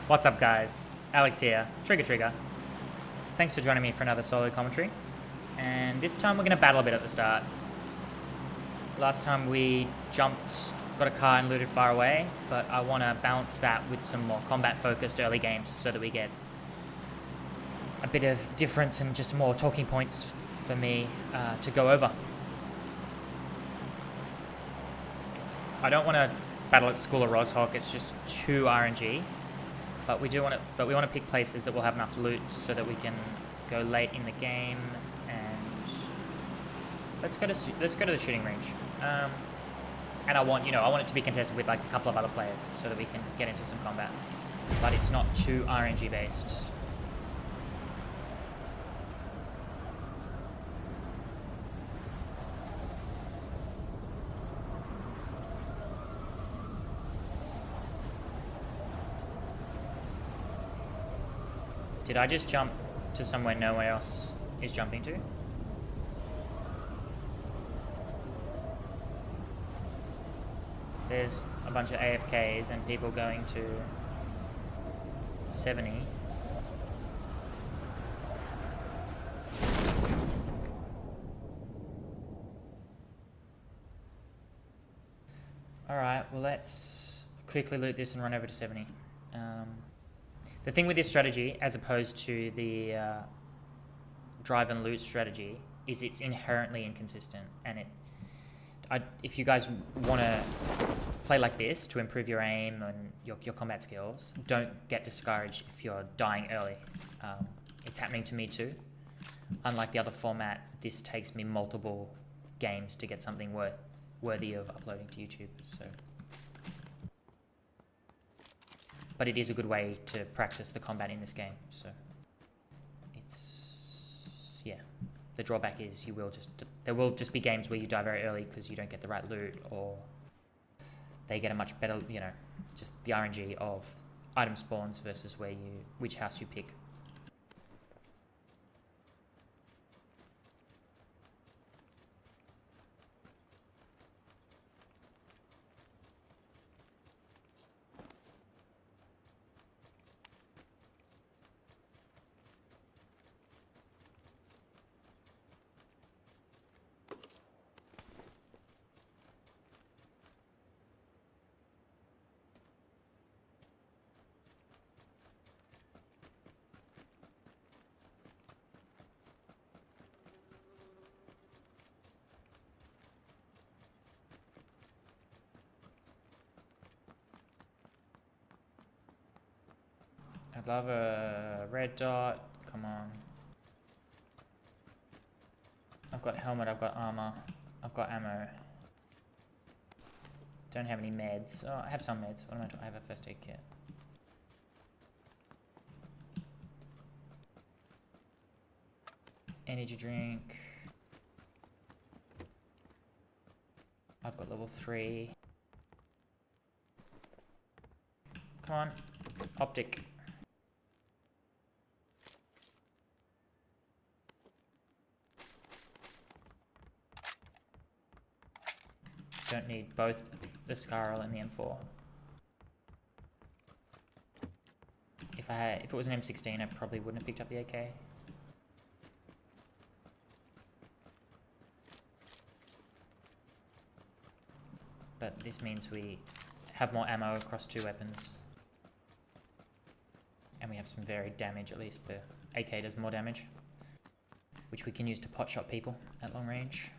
What's up, guys? Alex here, triggertrigger. Thanks for joining me for another solo commentary. And this time we're going to battle a bit at the start. Last time we jumped, got a car and looted far away, but I want to balance that with some more combat-focused early games so that we get a bit of difference and just more talking points for me to go over. I don't want to battle at School of Roshawk, it's just too RNG. But we want to pick places that will have enough loot so that we can go late in the game. And let's go to the shooting range. And I want it to be contested with like a couple of other players so that we can get into some combat. But it's not too RNG based. Did I just jump to somewhere nowhere else is jumping to? There's a bunch of AFKs and people going to 70. Alright, well let's quickly loot this and run over to 70. The thing with this strategy, as opposed to the drive and loot strategy, is it's inherently inconsistent. And if you guys want to play like this to improve your aim and your combat skills, don't get discouraged if you're dying early. It's happening to me too. Unlike the other format, this takes me multiple games to get something worthy of uploading to YouTube. But it is a good way to practice the combat in this game. So yeah. The drawback is there will just be games where you die very early because you don't get the right loot, or they get a much better, just the RNG of item spawns versus which house you pick. I'd love a red dot, come on. I've got helmet, I've got armor, I've got ammo. Don't have any meds. Oh, I have some meds. What am I doing? I have a first aid kit. Energy drink. I've got level 3. Come on. Optic. Don't need both the Scarl and the M4. If it was an M16, I probably wouldn't have picked up the AK. But this means we have more ammo across 2 weapons. And we have some varied damage, at least the AK does more damage, which we can use to pot shot people at long range.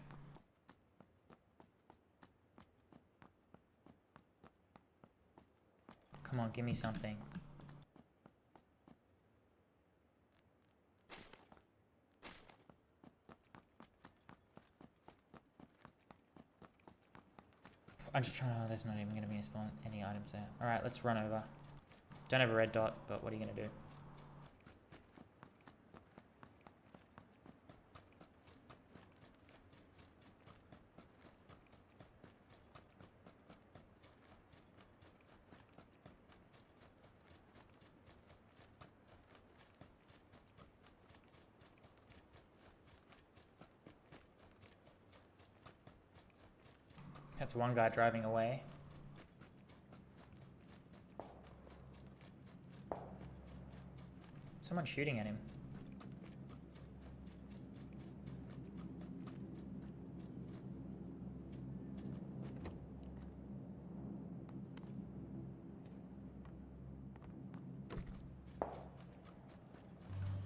Come on, give me something. I'm just trying to, there's not even going to be any items there. Alright, let's run over. Don't have a red dot, but what are you going to do? That's one guy driving away. Someone's shooting at him.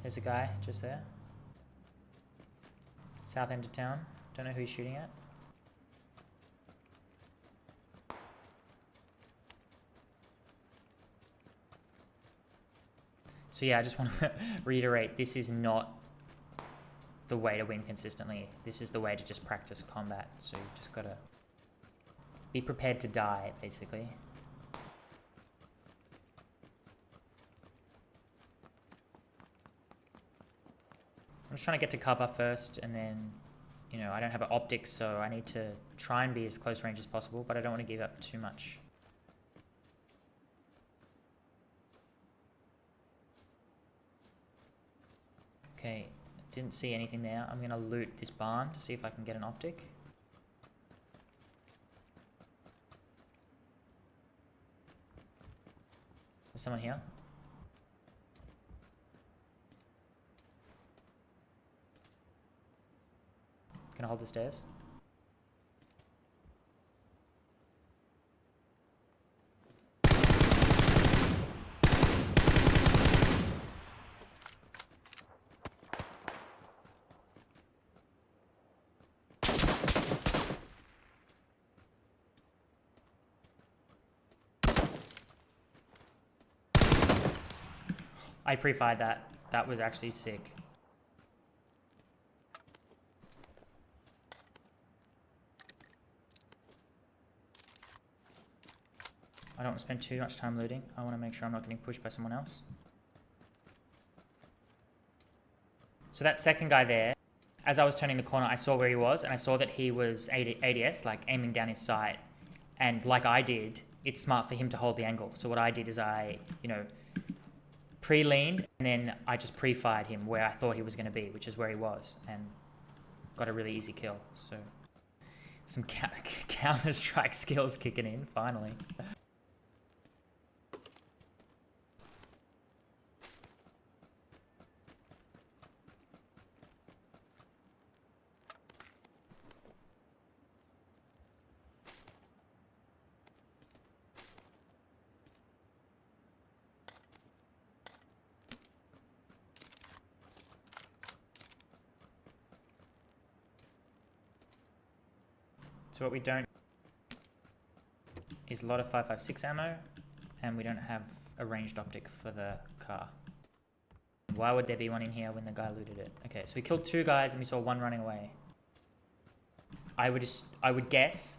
There's a guy just there. South end of town. Don't know who he's shooting at. So yeah, I just want to reiterate, this is not the way to win consistently. This is the way to just practice combat. So you just gotta be prepared to die, basically. I'm just trying to get to cover first, and then, you know, I don't have an optic, so I need to try and be as close range as possible, but I don't want to give up too much. Okay, didn't see anything there. I'm going to loot this barn to see if I can get an optic. There's someone here. Gonna hold the stairs. I pre-fired that. That was actually sick. I don't want to spend too much time looting. I want to make sure I'm not getting pushed by someone else. So that second guy there, as I was turning the corner, I saw where he was, and I saw that he was ADS, like aiming down his sight. And like I did, it's smart for him to hold the angle. So what I did is I, you know, pre-leaned, and then I just pre-fired him where I thought he was going to be, which is where he was, and got a really easy kill. So some Counter-Strike skills kicking in, finally. So what we don't is a lot of 5.56 ammo, and we don't have a ranged optic for the car. Why would there be one in here when the guy looted it? Okay, so we killed 2 guys and we saw 1 running away. I would guess,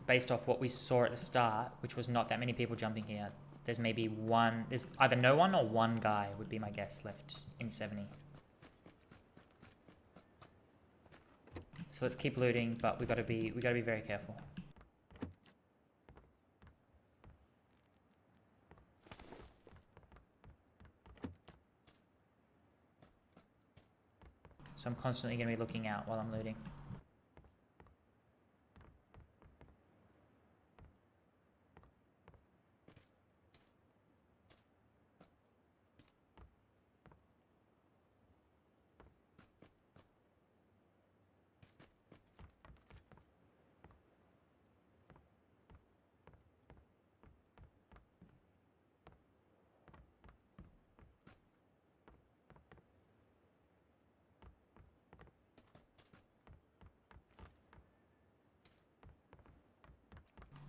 based off what we saw at the start, which was not that many people jumping here, there's maybe one, there's either no one or 1 guy would be my guess left in 70. So let's keep looting, but we gotta be very careful. So I'm constantly gonna be looking out while I'm looting.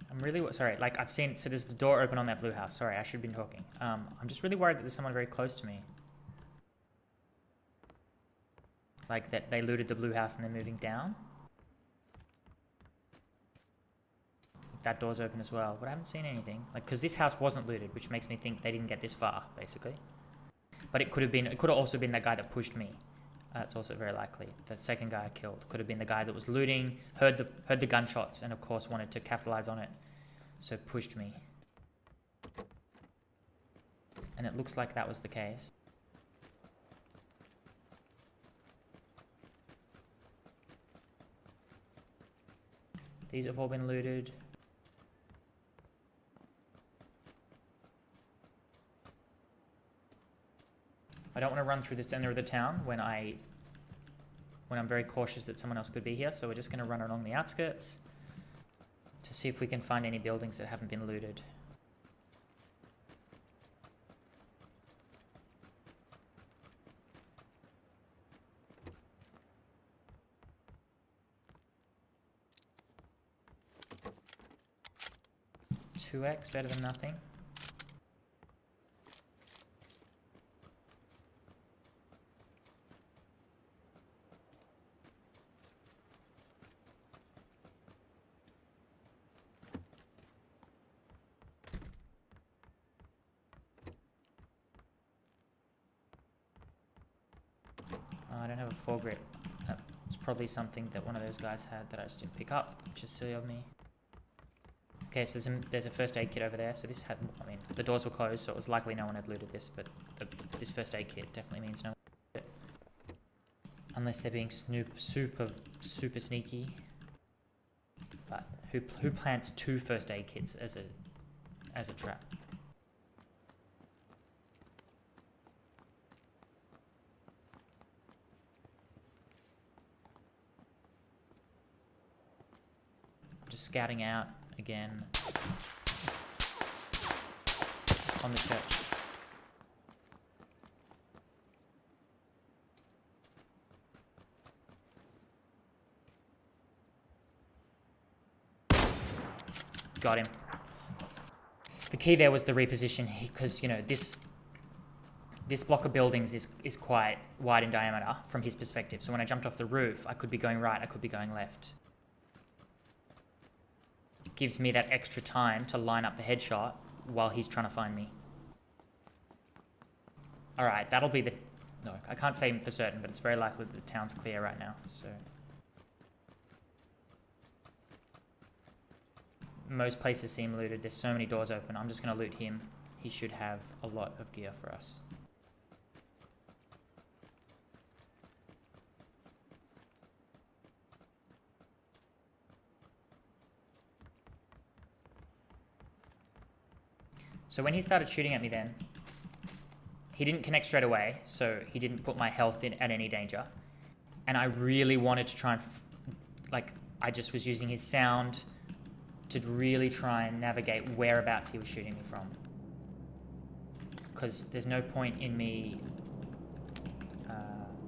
I'm really, sorry, like I've seen, so there's the door open on that blue house. Sorry, I should have been talking. I'm just really worried that there's someone very close to me. Like that they looted the blue house and they're moving down. That door's open as well, but I haven't seen anything. Like, because this house wasn't looted, which makes me think they didn't get this far, basically. But it could have also been that guy that pushed me. It's also very likely. The second guy I killed could have been the guy that was looting, heard the gunshots, and of course wanted to capitalize on it, so pushed me. And it looks like that was the case. These have all been looted. I don't want to run through the center of the town when I'm very cautious that someone else could be here. So we're just going to run along the outskirts to see if we can find any buildings that haven't been looted. $2x better than nothing. I don't have a foregrip. It's probably something that one of those guys had that I just didn't pick up, which is silly of me. Okay, so there's a first aid kit over there. So this had, I mean, the doors were closed, so it was likely no one had looted this, but this first aid kit definitely means no one. Unless they're being super sneaky. But who plants 2 first aid kits as a trap? Just scouting out again on the church. Got him. The key there was the reposition, because you know this block of buildings is quite wide in diameter from his perspective. So when I jumped off the roof, I could be going right, I could be going left. Gives me that extra time to line up the headshot while he's trying to find me. Alright, that'll be the... No, I can't say for certain, but it's very likely that the town's clear right now, so... Most places seem looted. There's so many doors open. I'm just going to loot him. He should have a lot of gear for us. So when he started shooting at me then, he didn't connect straight away, so he didn't put my health in at any danger. And I really wanted to try and, I just was using his sound to really try and navigate whereabouts he was shooting me from. Because there's no point in me...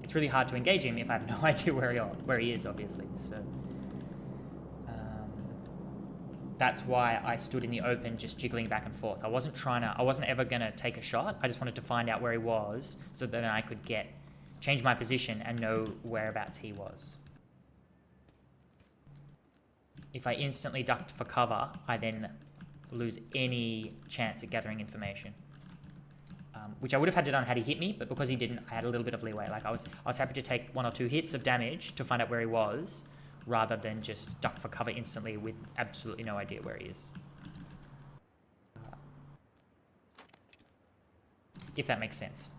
it's really hard to engage him if I have no idea where he is, obviously. So that's why I stood in the open just jiggling back and forth. I wasn't ever going to take a shot. I just wanted to find out where he was so that then I could change my position and know whereabouts he was. If I instantly ducked for cover, I then lose any chance at gathering information. Which I would have had to done had he hit me, but because he didn't, I had a little bit of leeway. Like I was happy to take 1 or 2 hits of damage to find out where he was, rather than just duck for cover instantly with absolutely no idea where he is. If that makes sense.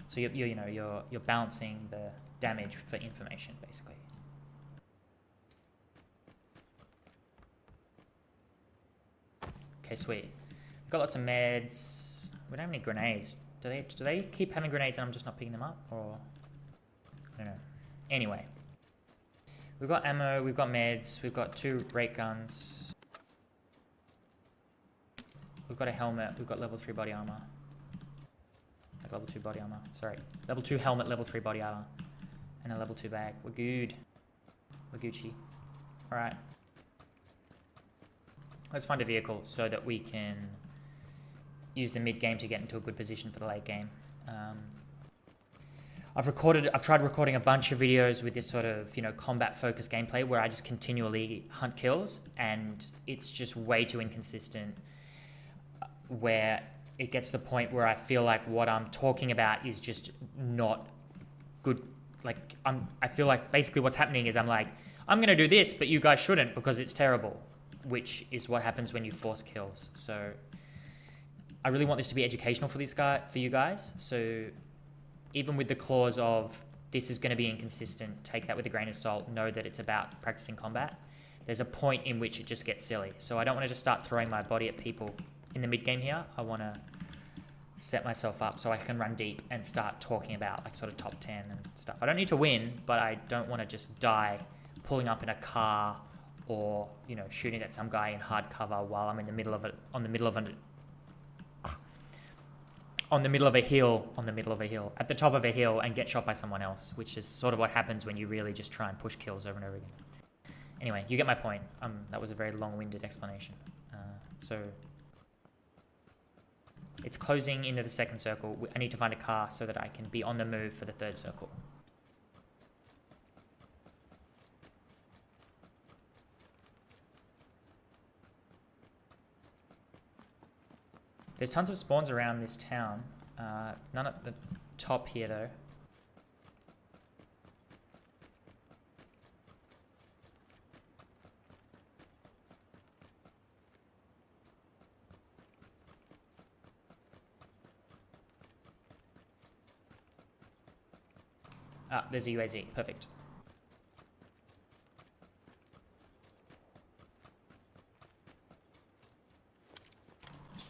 So you're balancing the damage for information, basically. Okay, sweet. We've got lots of meds. We don't have any grenades. Do they keep having grenades and I'm just not picking them up? Or I don't know. Anyway. We've got ammo, we've got meds, we've got 2 rake guns. We've got a helmet, we've got level 3 body armor. Like level 2 body armor, sorry. Level 2 helmet, level 3 body armor. And a level 2 bag. We're good. We're Gucci. Alright. Let's find a vehicle so that we can use the mid game to get into a good position for the late game. I've tried recording a bunch of videos with this sort of, combat focused gameplay where I just continually hunt kills, and it's just way too inconsistent, where it gets to the point where I feel like what I'm talking about is just not good. I feel like basically what's happening is I'm like, I'm going to do this, but you guys shouldn't because it's terrible, which is what happens when you force kills. So I really want this to be educational for you guys. So even with the clause of this is going to be inconsistent, take that with a grain of salt, know that it's about practicing combat. There's a point in which it just gets silly. So I don't want to just start throwing my body at people in the mid game here. I want to set myself up so I can run deep and start talking about like sort of top 10 and stuff. I don't need to win, but I don't want to just die pulling up in a car or, you know, shooting at some guy in hard cover while I'm in the middle of it, on the middle of a hill, at the top of a hill, and get shot by someone else, which is sort of what happens when you really just try and push kills over and over again. Anyway, you get my point. That was a very long-winded explanation. So it's closing into the second circle. I need to find a car so that I can be on the move for the third circle. There's tons of spawns around this town. None at the top here though. Ah, there's a UAZ. Perfect.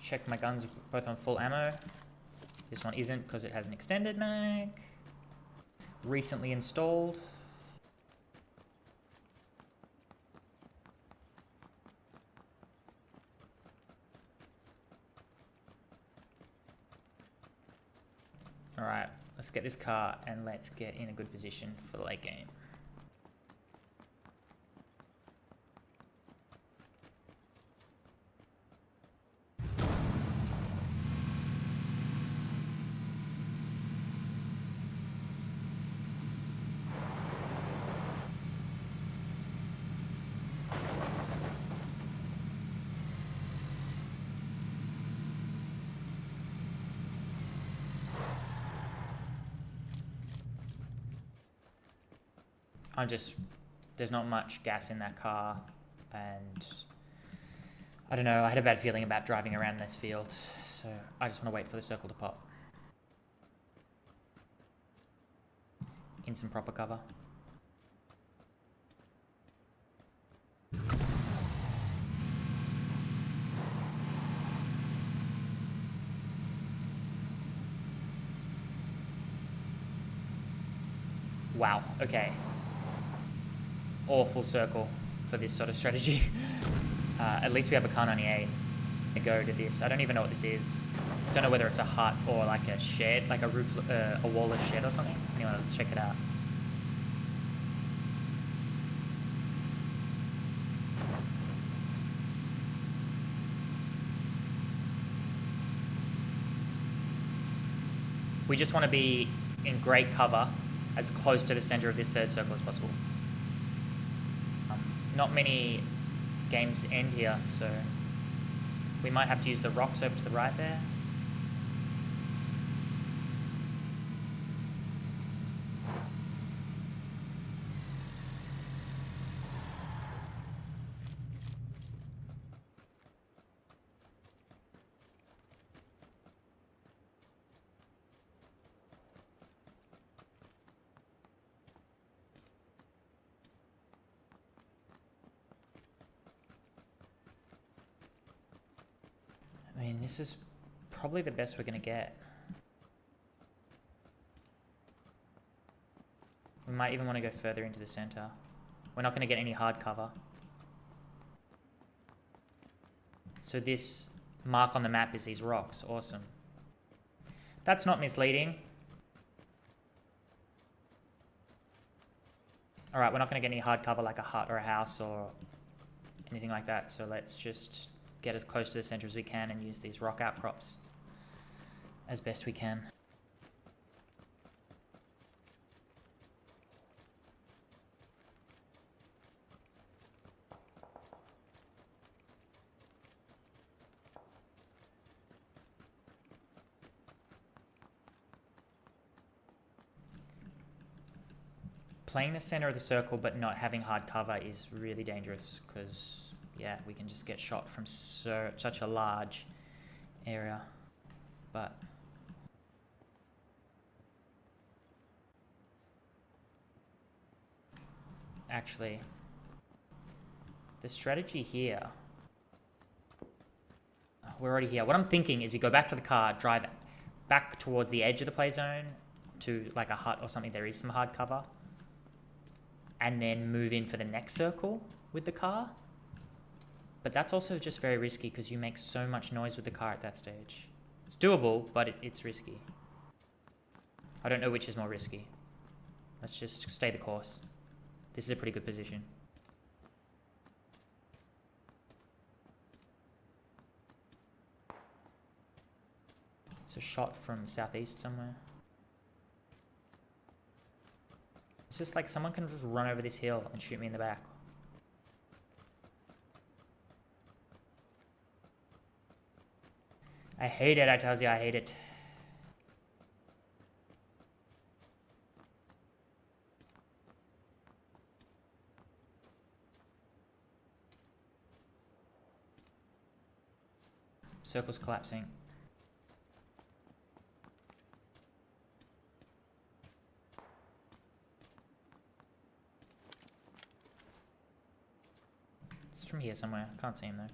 Check my guns both on full ammo. This one isn't because it has an extended mag. Recently installed. Alright, let's get this car and let's get in a good position for the late game. There's not much gas in that car, and I don't know, I had a bad feeling about driving around this field, so I just want to wait for the circle to pop. In some proper cover. Wow, okay. Awful circle for this sort of strategy. At least we have a car 98 to go to this. I don't even know what this is. Don't know whether it's a hut or like a shed, like a roof, a wallless shed or something. Anyway, let's check it out. We just want to be in great cover as close to the center of this third circle as possible. Not many games end here, so we might have to use the rocks over to the right there. I mean, this is probably the best we're going to get. We might even want to go further into the center. We're not going to get any hard cover. So this mark on the map is these rocks. Awesome. That's not misleading. Alright, we're not going to get any hard cover like a hut or a house or anything like that. So let's just get as close to the center as we can and use these rock outcrops as best we can. Playing the center of the circle but not having hard cover is really dangerous because yeah, we can just get shot from such a large area. But actually, the strategy here, we're already here. What I'm thinking is we go back to the car, drive back towards the edge of the play zone to like a hut or something. There is some hard cover. And then move in for the next circle with the car. But that's also just very risky because you make so much noise with the car at that stage. It's doable, but it's risky. I don't know which is more risky. Let's just stay the course. This is a pretty good position. It's a shot from southeast somewhere. It's just like someone can just run over this hill and shoot me in the back. I hate it, I tell you, I hate it. Circle's collapsing. It's from here somewhere. I can't see him though.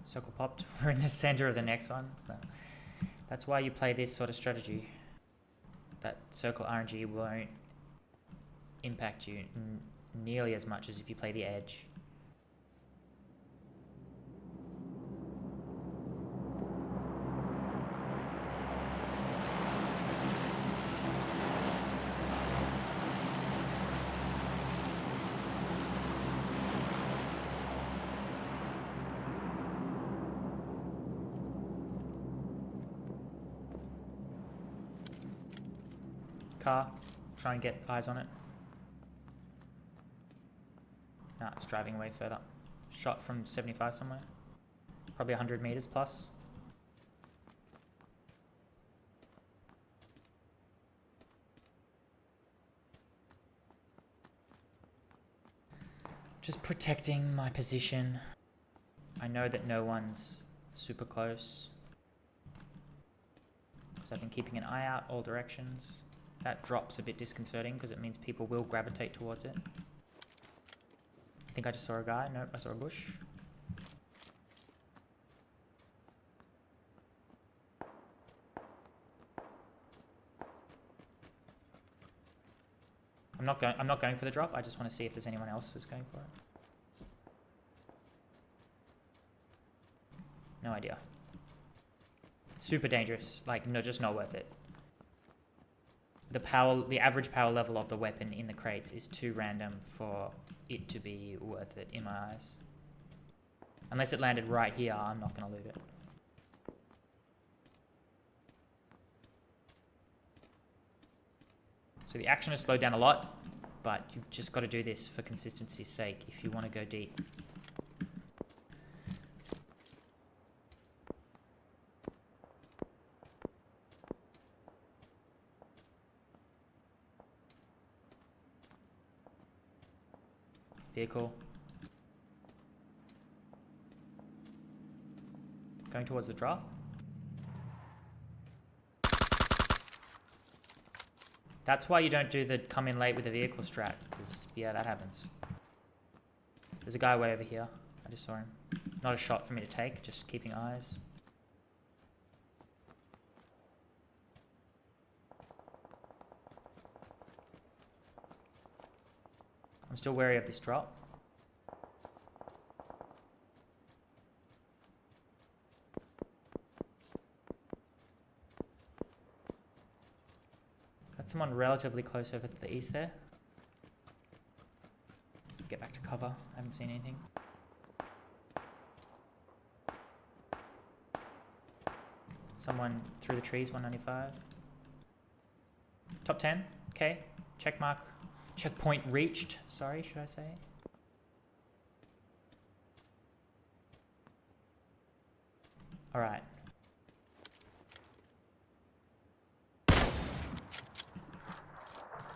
Circle popped. We're in the center of the next one. So that's why you play this sort of strategy. That circle RNG won't impact you nearly as much as if you play the edge. Car, try and get eyes on it. Nah, it's driving away further. Shot from 75 somewhere. Probably 100 meters plus. Just protecting my position. I know that no one's super close, because I've been keeping an eye out all directions. That drop's a bit disconcerting because it means people will gravitate towards it. I think I just saw a guy. Nope, I saw a bush. I'm not going for the drop. I just want to see if there's anyone else who's going for it. No idea. Super dangerous. Like, no, just not worth it. The average power level of the weapon in the crates is too random for it to be worth it in my eyes. Unless it landed right here, I'm not going to loot it. So the action has slowed down a lot, but you've just got to do this for consistency's sake if you want to go deep. Vehicle. Going towards the drop. That's why you don't do the come in late with the vehicle strat, because yeah, that happens. There's a guy way over here. I just saw him. Not a shot for me to take, just keeping eyes. I'm still wary of this drop. Got someone relatively close over to the east there. Get back to cover. I haven't seen anything. Someone through the trees, 195. Top 10. Okay. Check mark. Checkpoint reached. Sorry, should I say? All right.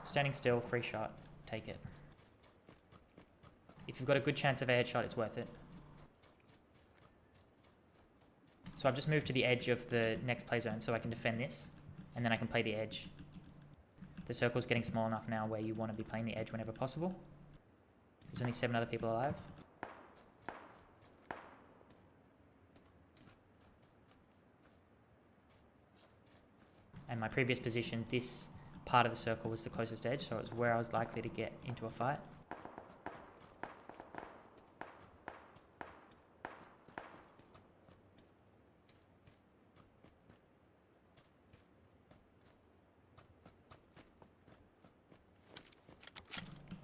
Standing still, free shot. Take it. If you've got a good chance of a headshot, it's worth it. So I've just moved to the edge of the next play zone so I can defend this, and then I can play the edge. The circle's getting small enough now where you want to be playing the edge whenever possible. There's only 7 other people alive. And my previous position, this part of the circle was the closest edge, so it was where I was likely to get into a fight.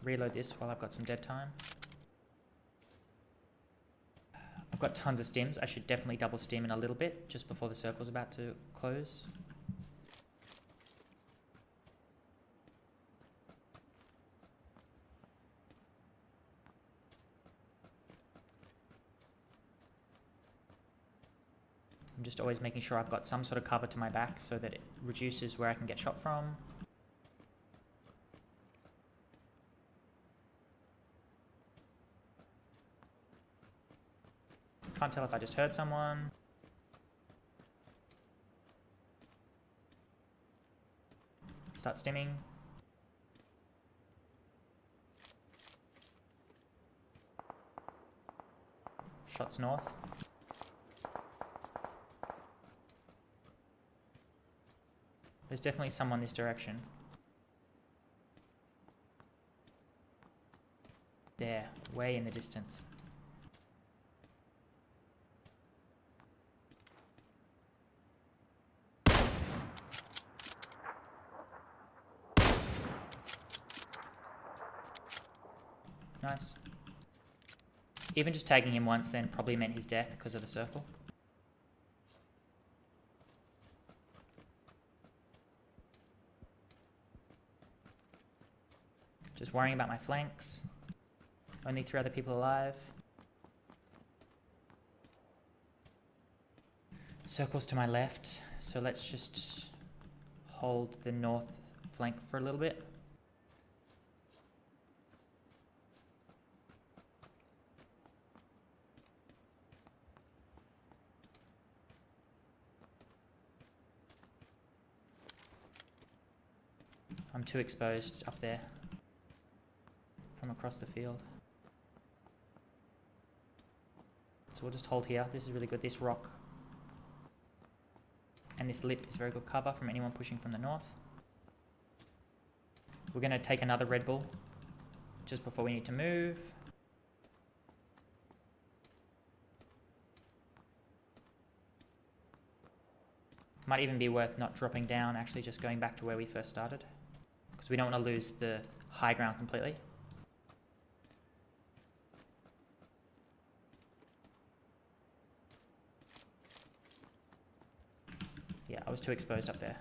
Reload this while I've got some dead time. I've got tons of stims. I should definitely double stim in a little bit just before the circle's about to close. I'm just always making sure I've got some sort of cover to my back so that it reduces where I can get shot from. Can't tell if I just heard someone. Start stimming. Shots north. There's definitely someone this direction. There, way in the distance. Nice. Even just tagging him once then probably meant his death because of the circle. Just worrying about my flanks. Only 3 other people alive. Circle's to my left, so let's just hold the north flank for a little bit. I'm too exposed up there from across the field. So we'll just hold here. This is really good. This rock and this lip is very good cover from anyone pushing from the north. We're going to take another Red Bull just before we need to move. Might even be worth not dropping down, actually just going back to where we first started, because we don't want to lose the high ground completely. Yeah, I was too exposed up there.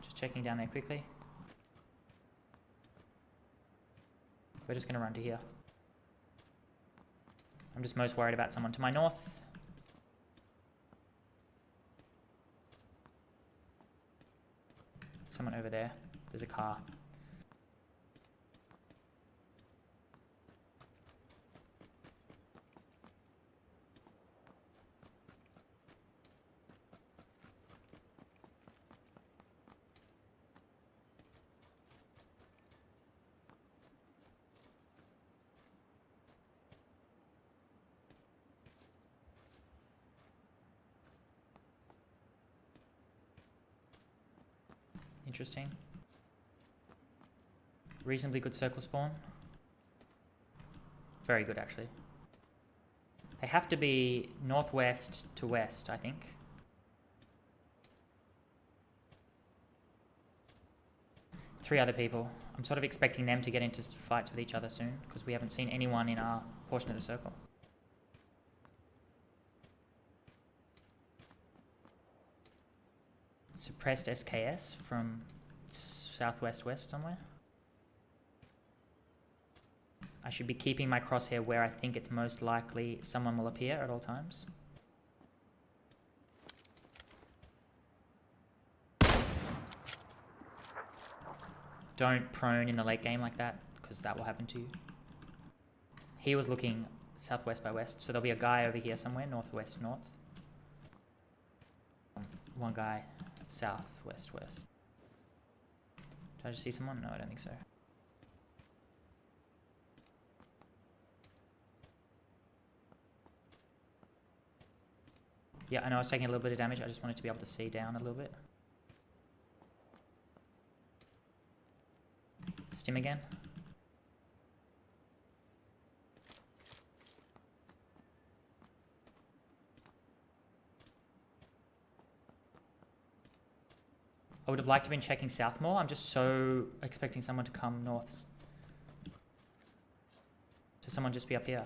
Just checking down there quickly. We're just going to run to here. I'm just most worried about someone to my north. Someone over there. There's a car. Interesting. Reasonably good circle spawn. Very good, actually. They have to be northwest to west, I think. Three other people. I'm sort of expecting them to get into fights with each other soon, because we haven't seen anyone in our portion of the circle. Suppressed SKS from southwest west somewhere. I should be keeping my crosshair where I think it's most likely someone will appear at all times. Don't prone in the late game like that, because that will happen to you. He was looking southwest by west, so there'll be a guy over here somewhere, northwest north. One guy southwest west. Did I just see someone? No, I don't think so. Yeah, I know I was taking a little bit of damage. I just wanted to be able to see down a little bit. Stim again. I would have liked to have been checking south more. I'm just so expecting someone to come north. To someone just be up here.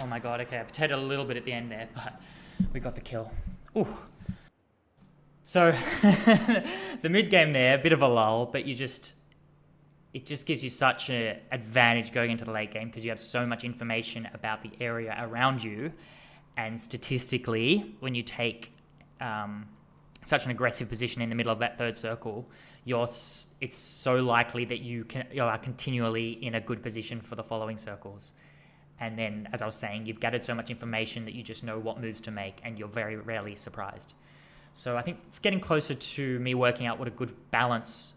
Oh my god, okay, I potatoed a little bit at the end there, but we got the kill. Ooh. So, the mid game there, a bit of a lull, but it just gives you such an advantage going into the late game because you have so much information about the area around you, and statistically, when you take such an aggressive position in the middle of that third circle, it's so likely that you are continually in a good position for the following circles. And then, as I was saying, you've gathered so much information that you just know what moves to make, and you're very rarely surprised. So I think it's getting closer to me working out what a good balance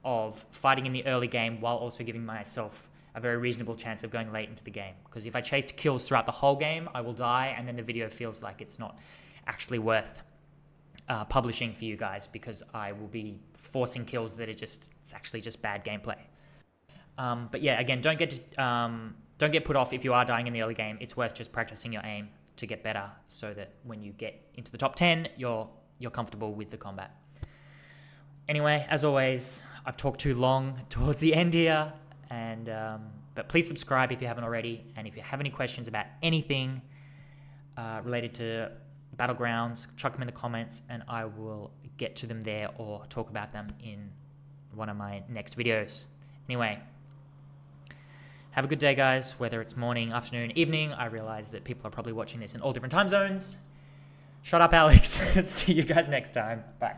of fighting in the early game while also giving myself a very reasonable chance of going late into the game. Because if I chased kills throughout the whole game, I will die, and then the video feels like it's not actually worth publishing for you guys, because I will be forcing kills that are it's actually just bad gameplay. But yeah, again, don't get put off if you are dying in the early game. It's worth just practicing your aim to get better, so that when you get into the top 10, you're comfortable with the combat. Anyway, as always, I've talked too long towards the end here, and but please subscribe if you haven't already, and if you have any questions about anything related to Battlegrounds, chuck them in the comments, and I will get to them there or talk about them in one of my next videos. Anyway, have a good day, guys, whether it's morning, afternoon, evening. I realize that people are probably watching this in all different time zones. Shut up, Alex. See you guys next time. Bye.